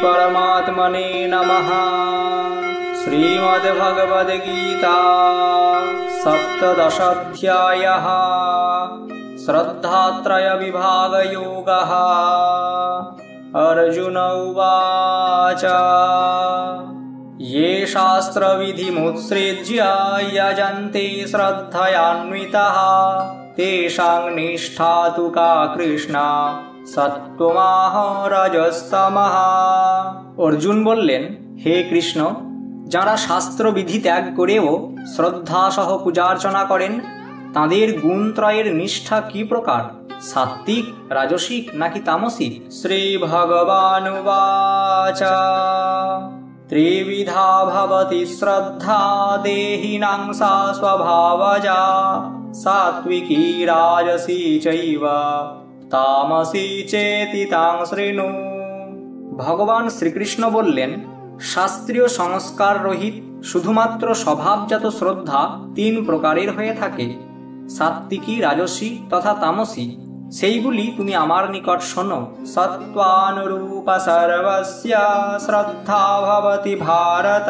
परमात्मने नमः। श्रीमद्भगवद्गीता सप्तदशाध्यायः श्रद्धात्रय विभागयोगः। अर्जुन उवाच ये शास्त्रविधिमुत्सृज्य यजन्ते श्रद्धयान्विताः तेषां निष्ठा तु का कृष्ण सत्त्वमाह रजस्तमः। अर्जुन बोलेन, हे कृष्ण, যারা শাস্ত্রবিধি ত্যাগ করেও শ্রদ্ধাসহ পূজার্চনা করেন তাদের গুণত্রয়ের নিষ্ঠা কি প্রকার? সাত্ত্বিক, রাজসিক নাকি তামসিক? শ্রী ভগবানুবাচ ত্রিবিধা ভবতি শ্রদ্ধা দেহিনাং সা স্বভাবজা সাত্ত্বিকী রাজসী চৈব তামসী চেতি তাং শৃণু। ভগবান শ্রীকৃষ্ণ বললেন, শাস্ত্রীয় সংস্কার রহিত শুধুমাত্র স্বভাবজাত শ্রদ্ধা তিন প্রকারের হয়ে থাকে, সাত্ত্বিকী, রাজসী তথা তামসী। সেইগুলি তুমি আমার নিকট শোনো। সত্ত্বানুরূপ সর্বস্য শ্রদ্ধা ভবতি ভারত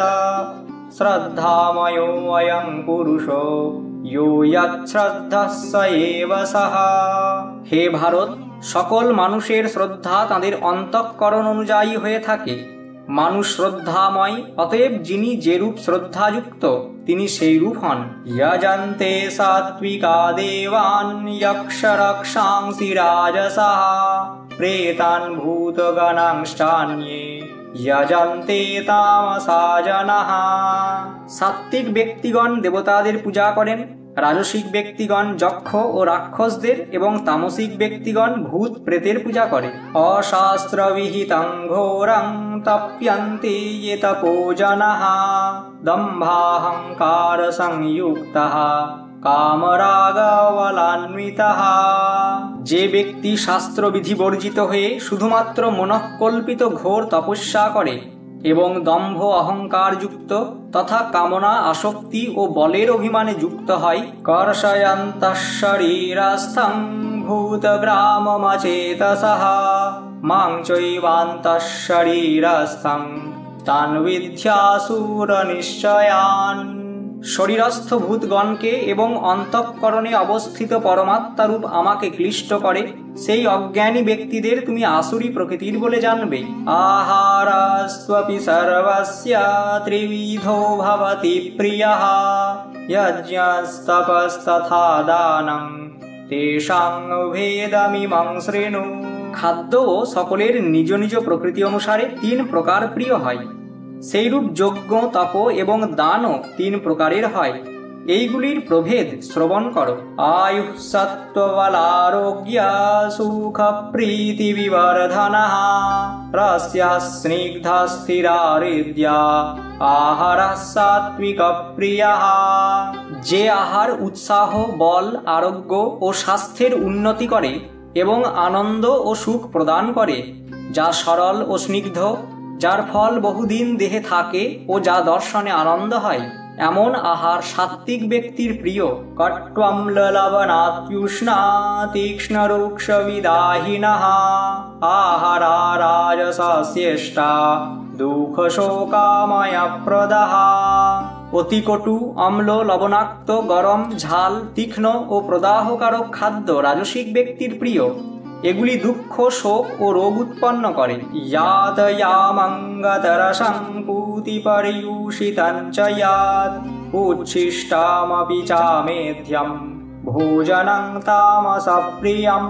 শ্রদ্ধাময়ো অয়ং পুরুষো ইয়ো যচ্ছ্রদ্ধঃ স এব সঃ। হে ভারত, সকল মানুষের শ্রদ্ধা তাদের অন্তঃকরণ অনুযায়ী হয়ে থাকে। মানুষ শ্রদ্ধাময়, অতএব যিনি যেরূপ শ্রদ্ধাযুক্ত তিনি সেই রূপ হন। যজন্তে সাত্ত্বিকা দেবান যক্ষ রক্ষাংসি রাজসাঃ প্রেতান ভূতগণাংশ্চান্যে যজন্তে তামসা জনাঃ। সাত্ত্বিক ব্যক্তিগণ দেবতাদের পূজা করেন, রাজসিক ব্যক্তিগণ যক্ষ ও রাক্ষসদের এবং তামসিক ব্যক্তিগণ ভূত প্রেতের পূজা করে। অশাস্ত্রবিহিতং ঘোরং তপ্যন্তে ये तपो जनाः দম্ভাহংকার সংযুক্তः কামরাগবলান্বিতः। যে ব্যক্তি শাস্ত্রবিধি বর্জিত হয়ে শুধুমাত্র মনঃকল্পিত ঘোর তপস্যা করে এবং দম্ভ অহংকার যুক্ত তথা কামনা, আসক্তি ও বলের অভিমানে যুক্ত হয়, কর্ষয়ন্তঃ শরীরস্থং ভূতগ্রামমচেতসঃ মাং চৈবান্তঃ শরীরস্থং তান বিদ্যাসুর নিশ্চয়ান। শরীরস্থ ভূতগণকে এবং অন্তঃকরণে অবস্থিত পরমাত্মারূপ আমাকে ক্লিষ্ট করে সেই অজ্ঞানী ব্যক্তিদের তুমি আসুরী প্রকৃতির বলে জানবে। আহারস্ত্বপি সর্বস্য ত্রিবিধো ভবতি প্রিয়ঃ যজ্ঞস্তপস্তথা দানং তেষাং ভেদমিমং শৃণু। খাদ্যও সকলের নিজ নিজ প্রকৃতি অনুসারে তিন প্রকার প্রিয় হয়। সেইরূপ যজ্ঞ, তপ এবং দানও তিন প্রকারের হয়। এইগুলির প্রভেদ শ্রবণ করো। আয়ুঃ সত্ত্ববলারোগ্য সুখ প্রীতি বিবর্ধনঃ রস্যঃ স্নিগ্ধা স্থিরাহৃদ্যা আহারঃ সাত্ত্বিক প্রিয়ঃ। যে আহার উৎসাহ, বল, আরোগ্য ও স্বাস্থ্যের উন্নতি করে এবং আনন্দ ও সুখ প্রদান করে, যা সরল ও স্নিগ্ধ, যার ফল বহুদিন দেহে থাকে ও যা দর্শনে আনন্দ হয়, এমন আহার সাত্ত্বিক ব্যক্তির প্রিয়। কট্বম্ললবনাত্युष्णा তীক্ষ্ণরুক্ষবিদাহিনः আহারা রাজসস্যেষ্টা দুঃখশোকাময়প্রদः। অতি কটু, অম্ল, লবণাক্ত, গরম, ঝাল, তীক্ষ্ণ ও প্রদাহকারক খাদ্য রাজসিক ব্যক্তির প্রিয়। এগুলি দুঃখ, শোক ও রোগ উৎপন্ন করে। ইয়াতয়ামঙ্গতরসং পুতিপর্যূষিতং চ ইয়াত উচ্ছিষ্টামপি চামেধ্যম ভোজনং তামসঃ প্রিয়ম।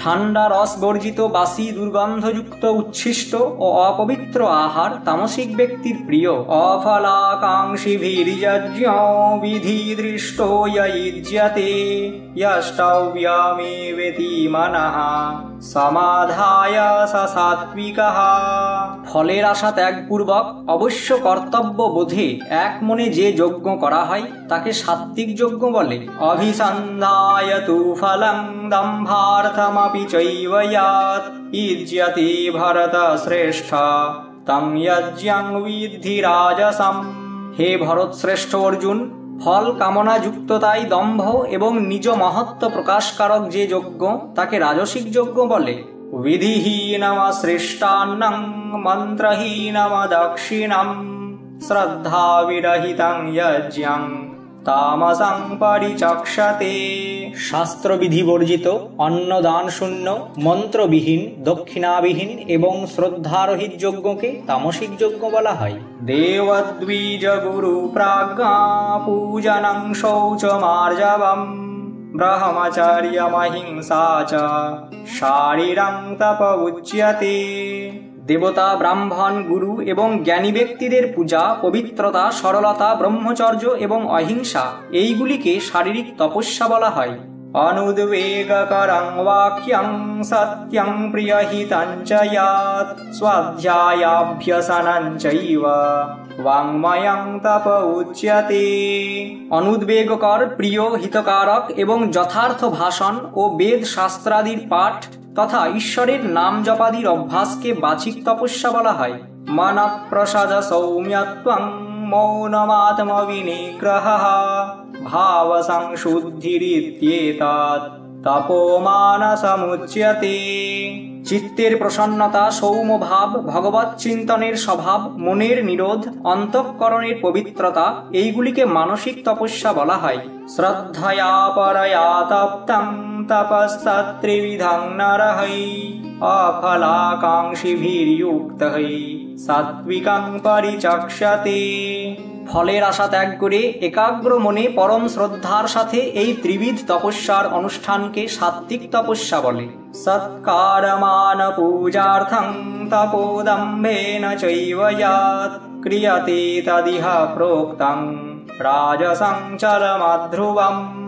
ঠান্ডা রস বর্জিত, বাসি, দুর্গন্ধযুক্ত, উচ্ছিষ্ট ও অপবিত্র আহার তামসিক ব্যক্তির প্রিয়। অফলাকাঙ্ক্ষিভির্যজ্ঞ বিধি দৃষ্টো যুজ্যতে যষ্টব্যমেবেতি মনঃ সমাধায় স সাত্ত্বিকঃ। ফলের আশা ত্যাগপূর্বক অবশ্য কর্তব্য বোধে এক মনে যে যজ্ঞ করা হয় তাকে সাত্ত্বিক যজ্ঞ বলে। অভিসন্ধায় তু ফলং দম্ভার্থমপি চৈব ইয়াৎ ইজ্যতে ভরত শ্রেষ্ঠ তং যজ্ঞং বিদ্ধি রাজসম। হে ভরত শ্রেষ্ঠ অর্জুন, ফল কামনা যুক্ততায় দম্ভ এবং নিজ মহত্ব প্রকাশকারক যে যজ্ঞ তাকে রাজসিক যজ্ঞ বলে। विधिहीनमसृष्टान्नं मन्त्रहीनमदक्षिणं श्रद्धाविरहितं यज्ञं तामसं परिचक्षते। শাস্ত্রবিধি বর্জিত, অন্নদান শূন্য, মন্ত্রবিহীন, দক্ষিণাবিহীন এবং শ্রদ্ধারহিত যজ্ঞকে তামসিক যজ্ঞ বলা হয়। দেবদ্বিজ গুরু প্রাজ্ঞা পূজনং শৌচমার্জবম ব্রহ্মচর্যমহিংসা চ শারীরং তপ উচ্যতে। দেবতা, ব্রাহ্মণ, গুরু এবং জ্ঞানী ব্যক্তিদের পূজা, পবিত্রতা, সরলতা, ব্রহ্মচর্য এবং অহিংসা এইগুলিকে শারীরিক তপস্যা বলা হয়। অনুদ্বেগকরং বাক্যং সত্যং প্রিয়হিতং চ ইয়াৎ স্বাধ্যায়াভ্যসনং চৈব বাঙ্ময়ং তপ উচ্যতে। অনুদ্বেগকর, প্রিয়, হিতকারক এবং যথার্থ ভাষণ ও বেদ শাস্ত্রাদির পাঠ তথা ঈশ্বরের নাম জপাদির অভ্যাসকে বাচিক তপস্যা বলা হয়। মনঃপ্রসাদ সৌম্যত্বং মৌনমাত্মবিনিগ্রহঃ ভাবসংশুদ্ধিরিত্যেতৎ তপোমানসমুচ্যতে। চিত্তের প্রসন্নতা, সৌম্যভাব, ভগবৎ চিন্তনের স্বভাব, মনের নিরোধ, অন্তঃকরণের পবিত্রতা এইগুলিকে মানসিক তপস্যা বলা হয়। শ্রদ্ধয়া পরয়া তপ্তং তপস্তত্রিবিধং নরহৈ অফলাকাঙ্ক্ষিভির্যুক্তৈ সাত্বিকং পরিচক্ষতে। ফলের আশা ত্যাগ করে একাগ্র মনে পরম শ্রদ্ধার সাথে এই ত্রিবিধ তপস্যার অনুষ্ঠানকে সাত্বিক তপস্যা বলে। সৎকারমান পূজার্থং তপোদম্ভেন চৈব ইয়াৎ ক্রিয়তে তদিহ প্రోক্তং রাজসং চরমধ্রুবম।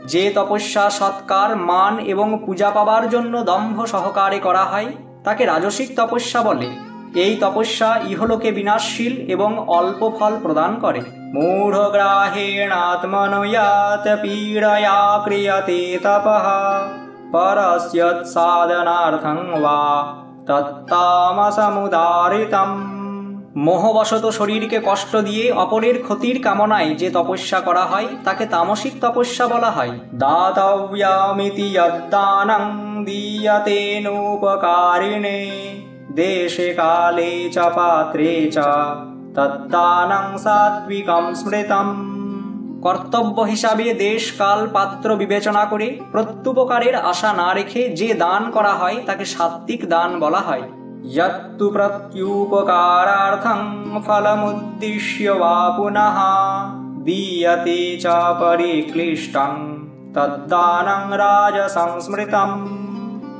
যে তপস্যা সৎকার, মান এবং পূজা পাবার জন্য দম্ভ সহকারে করা হয় তাকে রাজসিক তপস্যা বলে। এই তপস্যা ইহলোকে বিনাশশীল এবং অল্প ফল প্রদান করে। মূঢ়গ্রাহেণাত্মনো ইয়াৎ পীড়য়া ক্রিয়তে তপঃ পরস্যৎসাধনার্থং ওয়া তত্তামসমুদারিতম। মোহবশত শরীরকে কষ্ট দিয়ে অপরের ক্ষতির কামনায় যে তপস্যা করা হয় তাকে তামসিক তপস্যা বলা হয়। দাতব্যমিতি যদ্দানং দীয়তেনুপকারিণে দেশে কালে চ পাত্রে চ তদ্দানং সাত্বিকং স্মৃতম। কর্তব্য হিসাবে দেশ, কাল, পাত্র বিবেচনা করে প্রত্যুপকারের আশা না রেখে যে দান করা হয় তাকে সাত্বিক দান বলা হয়। यत्तु प्रत्युपकारार्थं फलमुद्दिश्य वा पुनः दीयते च परिक्लिष्टं तद्दानं राजसंस्मृतम्।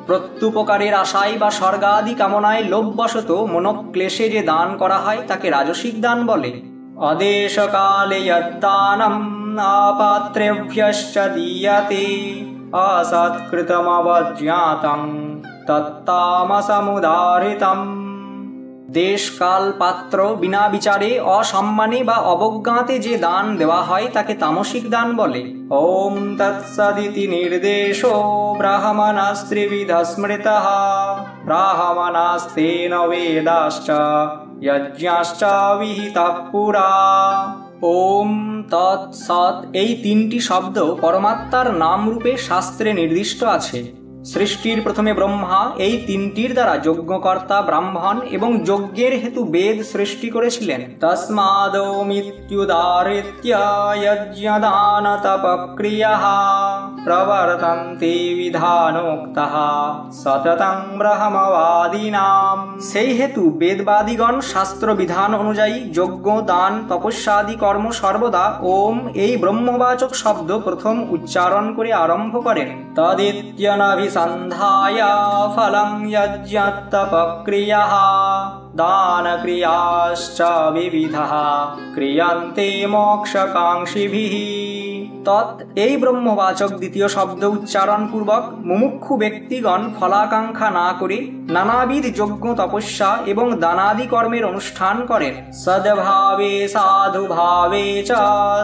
প্রত্যুপকারের আশায় বা স্বর্গাদি কামনায় লোভবশত মনোক্লেশে যে দান করা হয় তাকে রাজসিক দান বলে। অদেশকালে যদ্দানম আপাত্রেভ্যশ্চ দীয়তে অসৎকৃতমবজ্ঞাতং তত্তামসমুদারিতম। দেশ, কাল, পাত্র বিনা বিচারে, অসম্মানে বা অবজ্ঞাতে যে দান দেওয়া হয় তাকে তামসিক দান বলে। ওম তৎসদিতি নির্দেশো ব্রাহ্মণস্ত্রিবিধ স্মৃতঃ ব্রাহ্মণাস্তেন বেদাশ্চ যজ্ঞাশ্চ বিহিতঃ পুরা। ওম তৎসৎ এই তিনটি শব্দ পরমাত্মার নাম রূপে শাস্ত্রে নির্দিষ্ট আছে। সৃষ্টির প্রথমে ব্রহ্মা এই তিনটির দ্বারা যজ্ঞকর্তা ব্রাহ্মণ এবং যজ্ঞের হেতু বেদ সৃষ্টি করেছিলেন। তস্মাদৌমিত্যুদারিত্য যজ্ঞদান তপক্রিয়াঃ প্রবর্তন্তে বিধানোক্তঃ সততং ব্রহ্মবাদিনাম। সেই হেতু বেদবাদীগণ শাস্ত্র বিধান অনুযায়ী যজ্ঞ, দান, তপস্যাদি কর্ম সর্বদা ওম এই ব্রহ্মবাচক শব্দ প্রথম উচ্চারণ করে আরম্ভ করেন। তদিত্যনভিসন্ধায় ফলং যজ্ঞতপক্রিয়াঃ দানক্রিয়াশ্চ বিবিধঃ ক্রিয়ন্তে মোক্ষকাঙ্ক্ষিভিঃ। তৎ এই ব্রহ্মবাচক দ্বিতীয় শব্দ উচ্চারণ পূর্বক মুমুক্ষু ব্যক্তিগণ ফলাকাঙ্ক্ষা না করে নানাবিধ যজ্ঞ, তপস্যা এবং দানাদি কর্মের অনুষ্ঠান করেন। সদ্ভাবে সাধুভাবে চ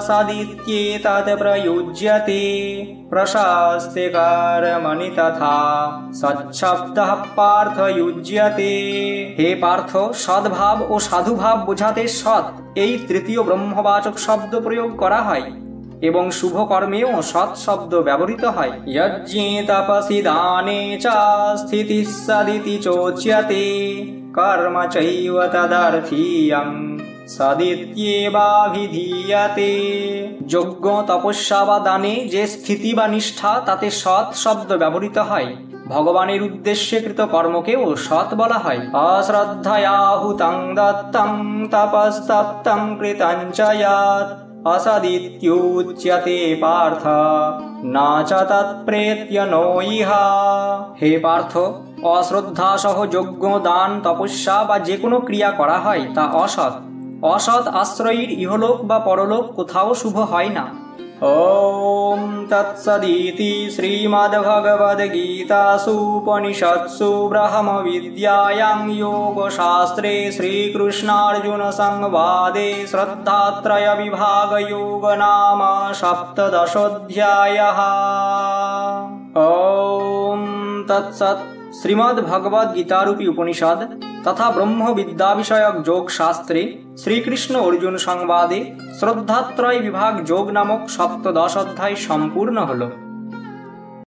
সদিত্যেতৎ প্রযুজ্যতে প্রশস্তে কর্মণি তথা সচ্ছব্দঃ পার্থ যুজ্যতে। হে পার্থ, সদ্ভাব ও সাধুভাব বোঝাতে সৎ এই তৃতীয় ব্রহ্মবাচক শব্দ প্রয়োগ করা হয়। এবং শুভ কর্মেও সৎ শব্দ ব্যবহৃত হয়। যজ্ঞে তপসি দানে চ স্থিতিঃ সদিতি চোচ্যতে কর্ম চৈব তদর্থীয়ং সদিত্যেবাভিধীয়তে। যজ্ঞ, তপস্যা বা দানে যে স্থিতি বা নিষ্ঠা, তাতে সৎ শব্দ ব্যবহৃত হয়। ভগবানের উদ্দেশ্যে কৃত কর্মকেও সৎ বলা হয়। অশ্রদ্ধয়াহুতং দত্তং তপস্তপ্তং কৃতং চ যৎ অসদিত্যুচ্যতে পার্থ না চ তৎপ্রেত্য নো ইহা। হে পার্থ, অশ্রদ্ধা সহ যজ্ঞ, দান, তপস্যা বা যে কোনো ক্রিয়া করা হয় তা অসৎ। অসৎ আশ্রয়ীর ইহলোক বা পরলোক কোথাও শুভ হয় না। ওম তৎসদিতি শ্রীমদ্ভগবদ্গীতাসু উপনিষৎসু ব্রহ্মবিদ্যায়াং যোগশাস্ত্রে শ্রীকৃষ্ণার্জুন সংবাদে শ্রদ্ধাত্রয় বিভাগ যোগ নাম সপ্তদশোऽধ্যায়ः। ওম তৎসৎ। শ্রীমদ্ ভগবদ গীতারূপী উপনিষদ তথা ব্রহ্ম বিদ্যা বিষয়ক যোগ শাস্ত্রে শ্রীকৃষ্ণ অর্জুন সংবাদে শ্রদ্ধাত্রয় বিভাগ যোগ নামক সপ্তদশ অধ্যায় সম্পূর্ণ হল।